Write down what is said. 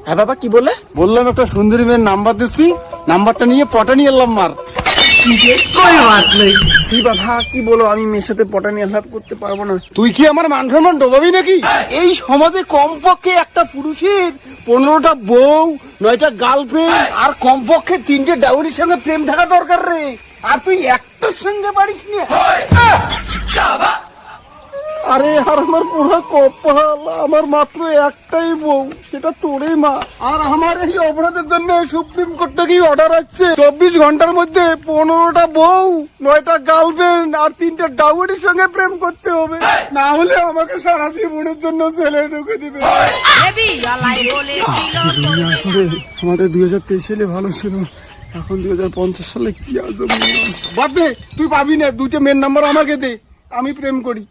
হ্যাঁ বাবা কি বলে? বললাম একটা সুন্দরী মেয়ের নাম্বার দিচ্ছি, নাম্বারটা নিয়ে পটা নিয়ে এলাম মার। বাবা কি বলো, আমি মেয়ের সাথে পটানি আলাপ করতে পারবো না। তুই কি আমার মান সম্মান ডোবাবি নাকি? এই সমাজে কমপক্ষে একটা পুরুষের 15টা বউ, 9টা গার্লফ্রেন্ড আর কমপক্ষে 3টে ডাউরির সঙ্গে প্রেম থাকা দরকার রে। আর তুই একটার সঙ্গে পারিস নি? আরে আর আমার পুরো কপাল, আমার মাত্র একটাই বউ, সেটা তোরই মা। আর আমার এই অপরাধের জন্য সুপ্রিম কোর্ট থেকে অর্ডার আসছে 24 ঘন্টার মধ্যে 15টা বউ, 9টা গার্লফ্রেন্ড আর 3টে ডাউরির সঙ্গে প্রেম করতে হবে, না হলে আমাকে সারা জীবনের জন্য জেলে ঢুকে দিবে। আমাদের 2023 সালে ভালো ছিল, এখন 2050 সালে কি আজব। বাদ দে, তুই পাবি না। 2টে মেয়ের নাম্বার আমাকে দে, আমি প্রেম করি।